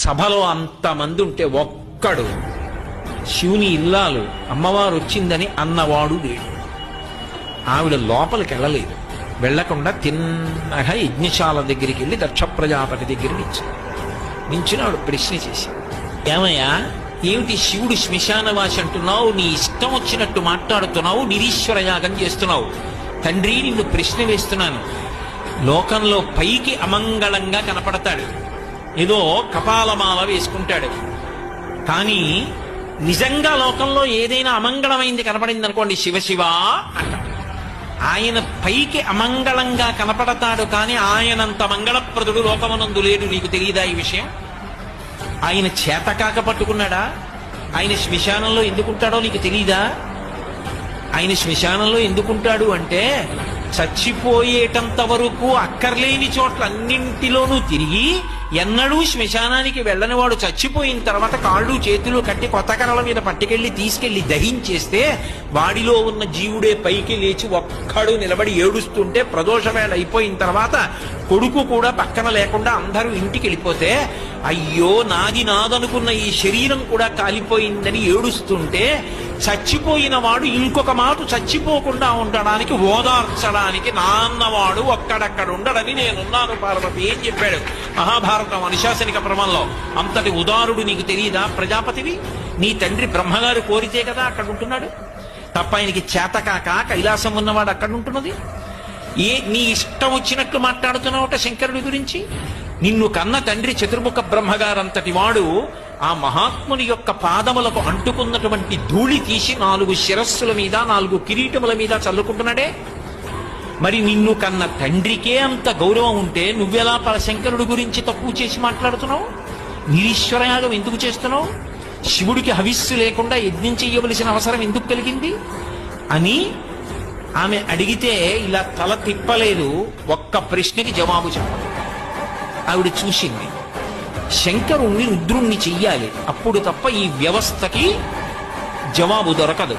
సభలో అంతమంది ఉంటే ఒక్కడు శివుని ఇల్లాలు అమ్మవారు వచ్చిందని అన్నవాడు లేడు. ఆవిడ లోపలికి వెళ్ళలేదు. వెళ్లకుండా తిన్నగా యజ్ఞశాల దగ్గరికి వెళ్ళి దక్ష ప్రజాపతి దగ్గర నించుని ఆవిడ ప్రశ్న చేసి, ఏమయ్యా, ఏమిటి శివుడు శ్మశానవాసి అంటున్నావు, నీ ఇష్టం వచ్చినట్టు మాట్లాడుతున్నావు, నిరీశ్వర యాగం చేస్తున్నావు. తండ్రి, నిన్ను ప్రశ్న వేస్తున్నాను. లోకంలో పైకి అమంగళంగా కనపడతాడు, ఏదో కపాలమాల వేసుకుంటాడు, కానీ నిజంగా లోకంలో ఏదైనా అమంగళమైంది కనపడింది అనుకోండి, శివశివ అంటాడు. ఆయన పైకి అమంగళంగా కనపడతాడు, కానీ ఆయనంత మంగళప్రదుడు లోకమనందు లేడు. నీకు తెలియదా ఈ విషయం? ఆయన చేతకాక పట్టుకున్నాడా? ఆయన శ్మశానంలో ఎందుకుంటాడో నీకు తెలీదా? ఆయన శ్మశానంలో ఎందుకుంటాడు అంటే, చచ్చిపోయేటంత వరకు అక్కర్లేని చోట్ల అన్నింటిలోనూ తిరిగి ఎన్నడూ శ్మశానానికి వెళ్ళని వాడు చచ్చిపోయిన తర్వాత కాళ్ళు చేతులు కట్టి కొత్త కర్రల మీద పట్టుకెళ్ళి తీసుకెళ్లి దహించేస్తే వాడిలో ఉన్న జీవుడే పైకి లేచి ఒక్కడు నిలబడి ఏడుస్తుంటే, ప్రదోషవేళ అయిపోయిన తర్వాత కొడుకు కూడా పక్కన లేకుండా అందరూ ఇంటికి వెళ్ళిపోతే, అయ్యో నాది నాదనుకున్న ఈ శరీరం కూడా కాలిపోయిందని ఏడుస్తుంటే, చచ్చిపోయిన వాడు ఇంకొక మాట చచ్చిపోకుండా ఉండడానికి, ఓదార్చడానికి నాన్నవాడు ఒక్కడక్కడ ఉండడని నేనున్నాను పార్వతి ఏం చెప్పాడు మహాభారతం అనుశాసనిక ప్రమంలో. అంతటి ఉదారుడు నీకు తెలియదా? ప్రజాపతివి నీ తండ్రి బ్రహ్మగారు కోరితే కదా అక్కడ ఉంటున్నాడు, తప్ప ఆయనకి చేతకాక కైలాసం ఉన్నవాడు అక్కడ ఉంటున్నది. నీ ఇష్టం వచ్చినట్లు మాట్లాడుతున్నావుట శంకరుడి గురించి. నిన్ను కన్న తండ్రి చతుర్ముఖ బ్రహ్మగారంతటి వాడు ఆ మహాత్ముని యొక్క పాదములకు అంటుకున్నటువంటి ధూళి తీసి 4 శిరస్సుల మీద 4 కిరీటముల మీద చల్లుకుంటున్నాడే. మరి నిన్ను కన్న తండ్రికే అంత గౌరవం ఉంటే నువ్వెలా శంకరుడి గురించి తక్కువ చేసి మాట్లాడుతున్నావు? నిరీశ్వరయాగం ఎందుకు చేస్తున్నావు? శివుడికి హవిస్సు లేకుండా యజ్ఞం చెయ్యవలసిన అవసరం ఎందుకు కలిగింది అని ఆమె అడిగితే ఇలా తల తిప్పలేదు, ఒక్క ప్రశ్నకి జవాబు చెప్పదు. ఆవిడ చూసింది, శంకరుణ్ణి రుద్రుణ్ణి చెయ్యాలి, అప్పుడు తప్ప ఈ వ్యవస్థకి జవాబు దొరకదు.